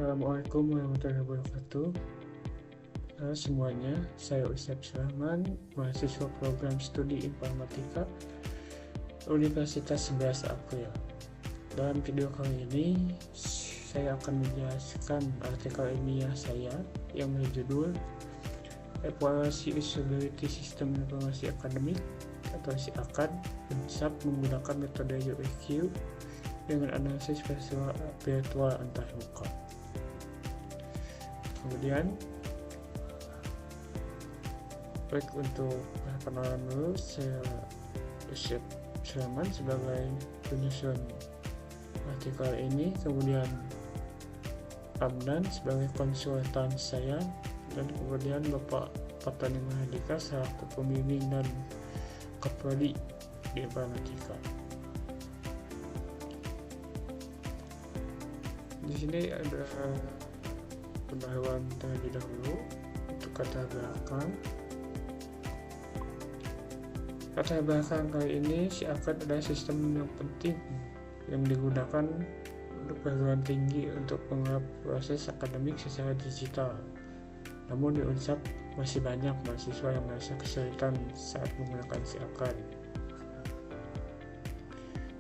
Assalamualaikum warahmatullahi wabarakatuh. Halo semuanya, saya Ustadz Sulaiman, mahasiswa program studi informatika Universitas 11 April. Dalam video kali ini, saya akan menjelaskan artikel ilmiah saya yang berjudul Evaluasi Usability Sistem Informasi Akademik atau SIAKAD UNSAP menggunakan metode UIQ dengan analisis virtual antarmuka. Kemudian baik untuk perkenalan dulu, saya Ustadz Sulaiman sebagai penyusun artikel ini, kemudian Amdan sebagai konsultan saya, dan kemudian Bapak Patani Mahardika selaku pembimbing dan keprodi di informatika. Di sini ada pembahasan terlebih dahulu untuk kata belakang. Kata belakang kali ini SIAKAD adalah sistem yang penting yang digunakan untuk perguruan tinggi untuk menggarap proses akademik secara digital. Namun di UNSAP masih banyak mahasiswa yang merasa kesulitan saat menggunakan SIAKAD.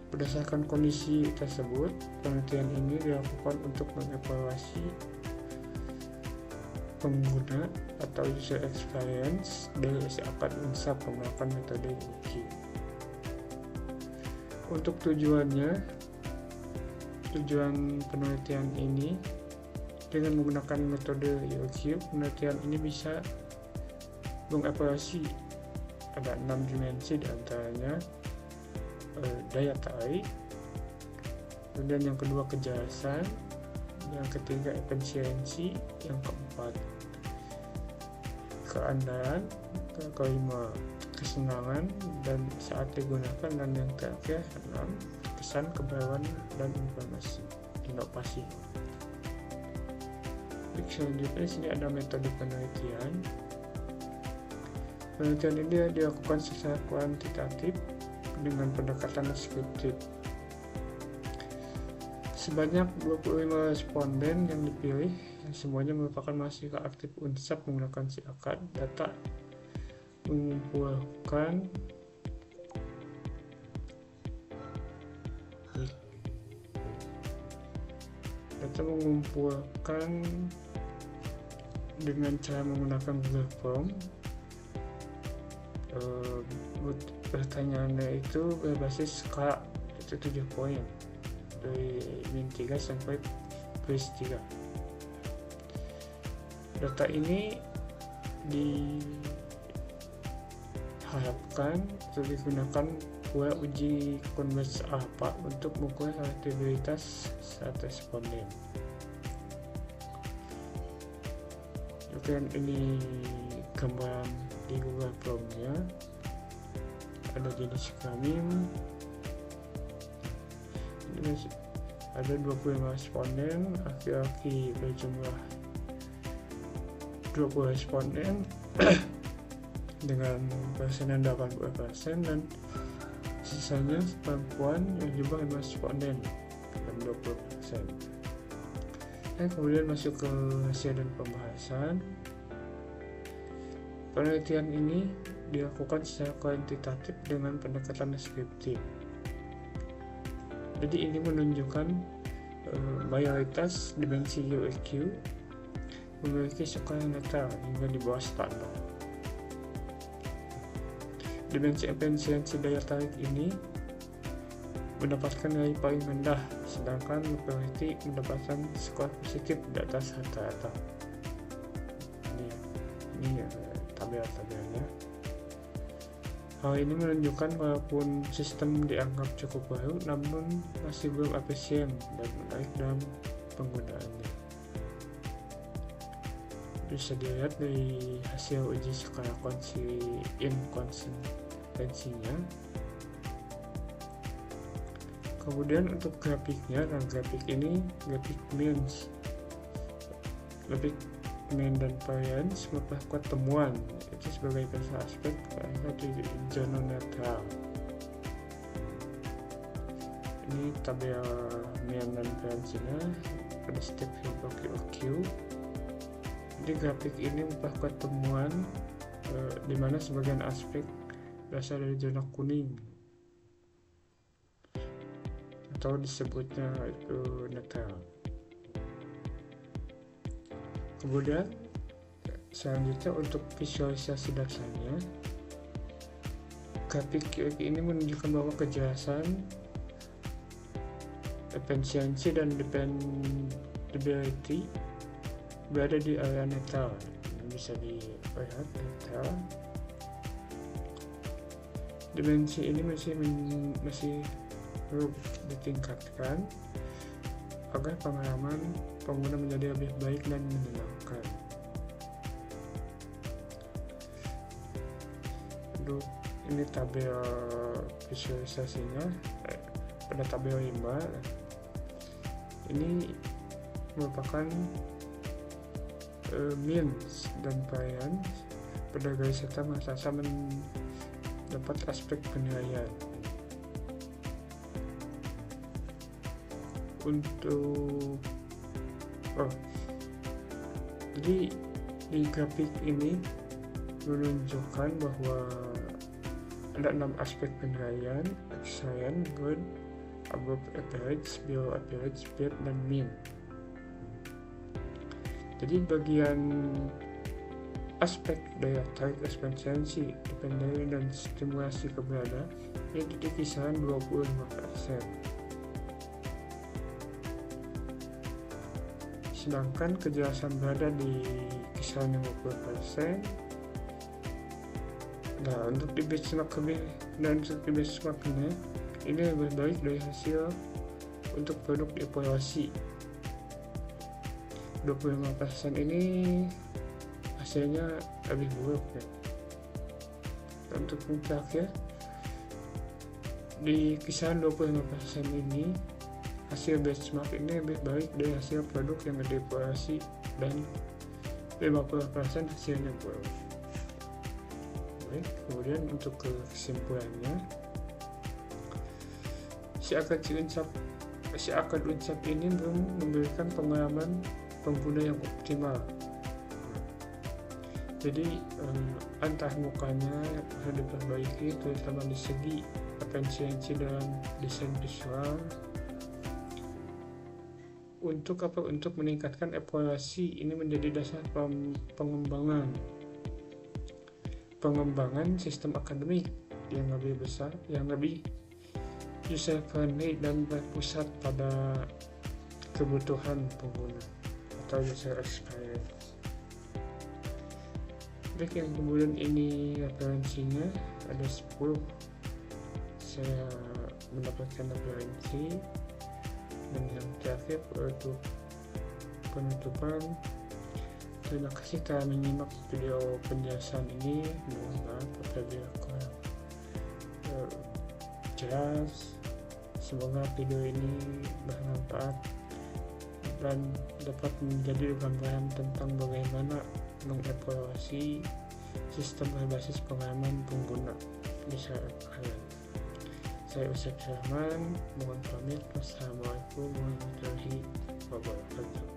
Berdasarkan kondisi tersebut, penelitian ini dilakukan untuk mengevaluasi pengguna atau user experience dari SIAKAD UNSAP menggunakan metode UIQ. Untuk tujuan penelitian ini dengan menggunakan metode UIQ, penelitian ini bisa mengevaluasi ada 6 dimensi, diantaranya daya tarik, kemudian yang kedua kejelasan, yang ketiga efisiensi, yang keempat keandalan, kelima kesenangan dan saat digunakan, dan yang terakhir 6 kesan, kebaruan dan inovasi. Selanjutnya sini ada metode penelitian. Penelitian ini dilakukan secara kuantitatif dengan pendekatan deskriptif. Sebanyak 25 responden yang dipilih, yang semuanya merupakan mahasiswa aktif UNSAP menggunakan SIAKAD. Data mengumpulkan dengan cara menggunakan Google Form. Pertanyaannya itu berbasis skala itu 7 poin dari -3 sampai +3. Data ini diharapkan untuk digunakan buat uji konversi alpha untuk mengukur relativitas saat responden. Kemudian ini gambaran di Google Form-nya, ada jenis kelamin, ada 25 responden, laki-laki berjumlah 20 responden dengan persenan 80%, dan sisanya perempuan yang jumlah 5 responden dengan 20%. Dan kemudian masuk ke hasil dan pembahasan. Penelitian ini dilakukan secara kuantitatif dengan pendekatan deskriptif. Jadi ini menunjukkan mayoritas dimensi UIQ memiliki skala netral hingga di bawah standar. Dimensi efisiensi daya tarik ini mendapatkan nilai paling rendah, sedangkan lokality mendapatkan skor positif di atas rata-rata. Ini tabel-tabelnya. Hal ini menunjukkan walaupun sistem dianggap cukup baru, namun masih belum efisien dan menarik dalam penggunaannya. Bisa dilihat dari hasil uji skala inkonsistensinya. Kemudian untuk grafiknya, nah grafik ini grafik mean dan variance memperkuat temuan itu sebagai salah aspek karena di zona netral. Ini tabel mean dan variance-nya pada step QQ. Jadi grafik ini merupakan temuan di mana sebagian aspek berasal dari zona kuning atau disebutnya itu netral. Kemudian selanjutnya untuk visualisasi dasarnya, grafik QX ini menunjukkan bahwa kejelasan, efisiensi dan dependability berada di area netral. Bisa dilihat netral. Dimensi ini masih perlu ditingkatkan agar pengalaman pengguna menjadi lebih baik dan menyenangkan. Untuk ini tabel visualisasinya pada tabel 5 ini merupakan means dan variance pada garis serta masa mendapat aspek penilaian. Jadi di grafik ini menunjukkan bahwa ada 6 aspek penilaian: excellent, good, above average, below average, bad, dan mean. Jadi bagian aspek daya tarik, efisiensi, dependability, dan stimulasi keberadaan ini di kisaran 25%. Sedangkan kejelasan berada di kisaran 50%. Nah, untuk di benchmark ini lebih baik dari hasil untuk produk dievaluasi. 25% ini hasilnya lebih buruk ya. Dan untuk yang terakhir, di kisaran 25% ini hasil benchmark ini lebih baik dari hasil produk yang dievaluasi, dan 50% hasilnya buruk. Baik, kemudian untuk kesimpulannya, si akad unsap ini belum memberikan pengalaman pengguna yang optimal. Jadi antah mukanya harus diperbaiki, terutama di segi efisiensi dan desain visual. Untuk meningkatkan evaluasi ini menjadi dasar pengembangan sistem akademik yang lebih besar, yang lebih user friendly dan berpusat pada kebutuhan pengguna atau user experience. Baik, yang kemudian ini referensinya ada 10. Saya mendapatkan referensi. Dan yang terakhir untuk penutupan, terima kasih telah menyimak video penjelasan ini. Mohon maaf apabila kurang jelas. Semoga video ini bermanfaat dan dapat menjadi gambaran tentang bagaimana mengevaluasi sistem berbasis pengalaman pengguna di saat kalian. Saya Usep Syahman, mohon pamit. Wassalamualaikum warahmatullahi wabarakatuh.